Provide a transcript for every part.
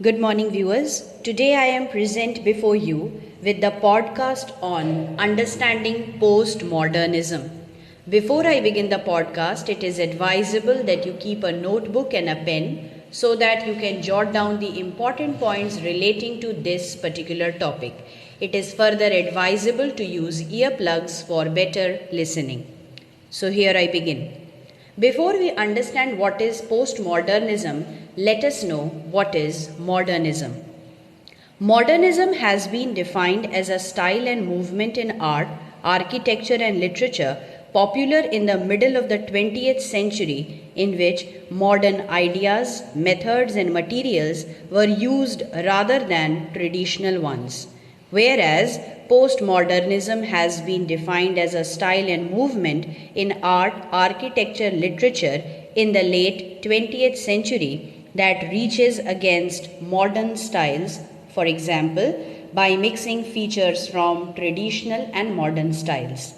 Good morning, viewers. Today I am present before you with the podcast on understanding postmodernism. Before I begin the podcast, it is advisable that you keep a notebook and a pen so that you can jot down the important points relating to this particular topic. It is further advisable to use earplugs for better listening. So, here I begin. Before we understand what is postmodernism, let us know what is modernism. Modernism has been defined as a style and movement in art, architecture, and literature popular in the middle of the 20th century in which modern ideas, methods, and materials were used rather than traditional ones. Whereas postmodernism has been defined as a style and movement in art, architecture, literature in the late 20th century that reaches against modern styles, for example, by mixing features from traditional and modern styles.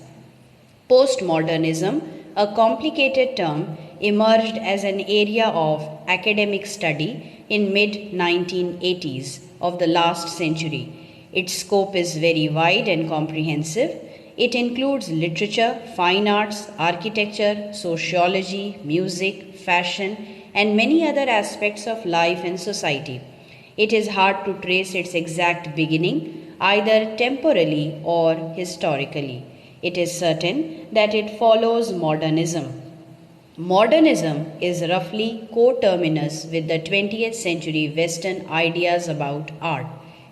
Postmodernism, a complicated term, emerged as an area of academic study in mid 1980s of the last century. Its scope is very wide and comprehensive. It includes literature, fine arts, architecture, sociology, music, fashion, and many other aspects of life and society. It is hard to trace its exact beginning, either temporally or historically. It is certain that it follows modernism. Modernism is roughly coterminous with the 20th century Western ideas about art.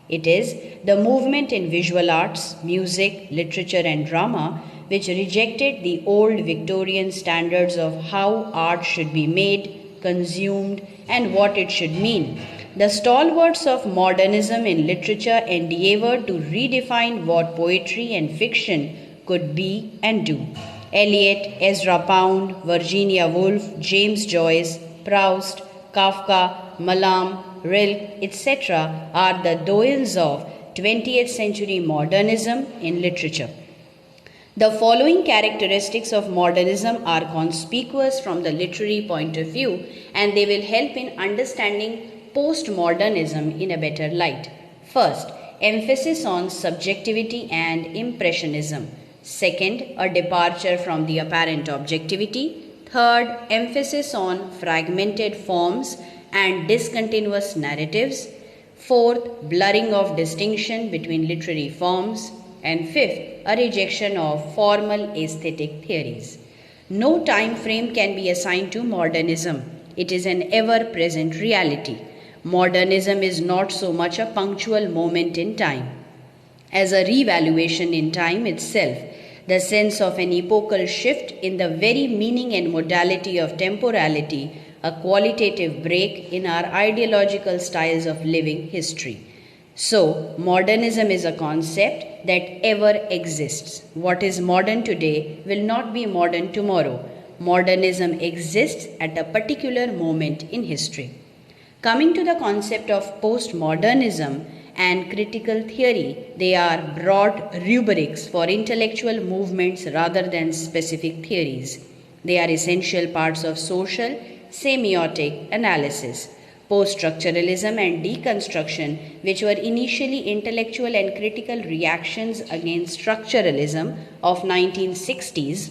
It is the movement in visual arts, music, literature, and drama which rejected the old Victorian standards of how art should be made, consumed, and what it should mean. The stalwarts of modernism in literature endeavored to redefine what poetry and fiction could be and do. Eliot, Ezra Pound, Virginia Woolf, James Joyce, Proust, Kafka, Malam, Rilke, etc. are the doyens of 20th century modernism in literature. The following characteristics of modernism are conspicuous from the literary point of view, and they will help in understanding postmodernism in a better light. First, emphasis on subjectivity and impressionism. Second, a departure from the apparent objectivity. Third, emphasis on fragmented forms and discontinuous narratives. Fourth, blurring of distinction between literary forms. And fifth, a rejection of formal aesthetic theories. No time frame can be assigned to modernism. It is an ever-present reality. Modernism is not so much a punctual moment in time as a revaluation in time itself, the sense of an epochal shift in the very meaning and modality of temporality, a qualitative break in our ideological styles of living history. So, modernism is a concept that ever exists. What is modern today will not be modern tomorrow. Modernism exists at a particular moment in history. Coming to the concept of postmodernism and critical theory, they are broad rubrics for intellectual movements rather than specific theories. They are essential parts of social semiotic analysis. Post-structuralism and deconstruction, which were initially intellectual and critical reactions against structuralism of 1960s,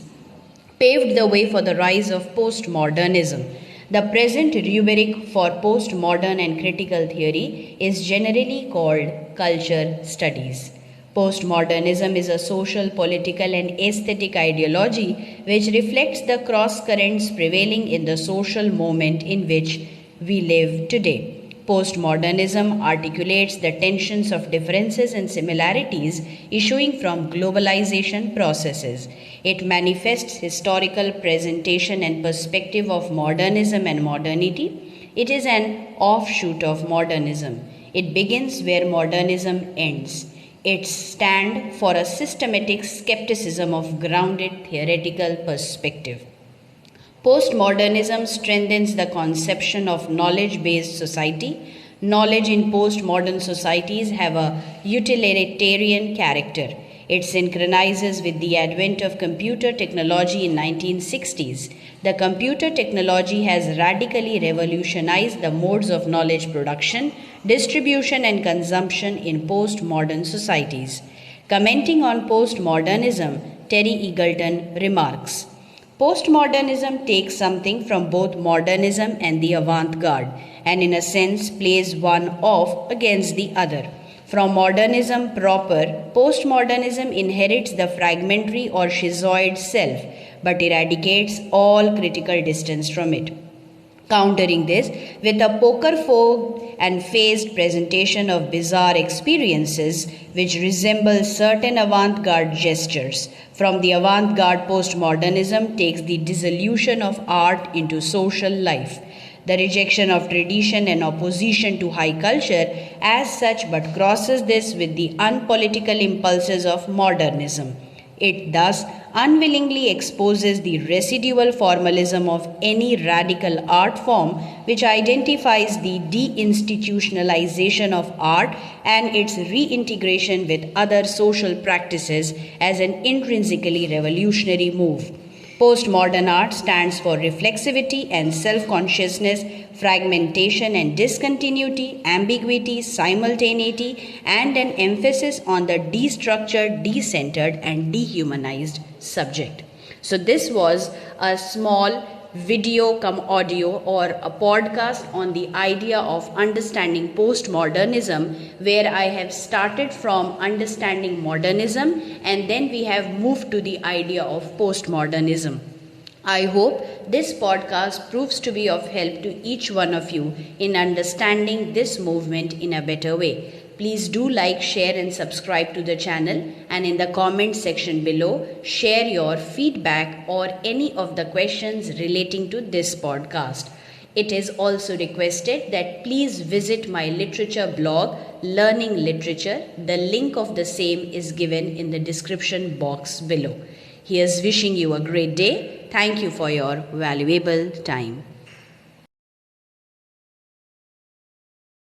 paved the way for the rise of postmodernism. The present rubric for postmodern and critical theory is generally called culture studies. Postmodernism is a social, political, and aesthetic ideology which reflects the cross currents prevailing in the social moment in which we live today. Postmodernism articulates the tensions of differences and similarities issuing from globalization processes. It manifests historical presentation and perspective of modernism and modernity. It is an offshoot of modernism. It begins where modernism ends. It stands for a systematic skepticism of grounded theoretical perspective. Postmodernism strengthens the conception of knowledge-based society. Knowledge in postmodern societies have a utilitarian character. It synchronizes with the advent of computer technology in 1960s. The computer technology has radically revolutionized the modes of knowledge production, distribution, and consumption in postmodern societies. Commenting on postmodernism, Terry Eagleton remarks, postmodernism takes something from both modernism and the avant garde, and in a sense plays one off against the other. From modernism proper, postmodernism inherits the fragmentary or schizoid self, but eradicates all critical distance from it. Countering this with a poker-fogged and phased presentation of bizarre experiences which resemble certain avant-garde gestures. From the avant-garde, postmodernism takes the dissolution of art into social life, the rejection of tradition and opposition to high culture as such, but crosses this with the unpolitical impulses of modernism. It thus unwillingly exposes the residual formalism of any radical art form which identifies the deinstitutionalization of art and its reintegration with other social practices as an intrinsically revolutionary move. Postmodern art stands for reflexivity and self-consciousness, fragmentation and discontinuity, ambiguity, simultaneity, and an emphasis on the destructured, decentered, and dehumanized subject. So this was a small video come audio or a podcast on the idea of understanding postmodernism, where I have started from understanding modernism and then we have moved to the idea of postmodernism. I hope this podcast proves to be of help to each one of you in understanding this movement in a better way. Please do like, share and subscribe to the channel, and in the comment section below, share your feedback or any of the questions relating to this podcast. It is also requested that please visit my literature blog, Learning Literature. The link of the same is given in the description box below. Here's wishing you a great day. Thank you for your valuable time.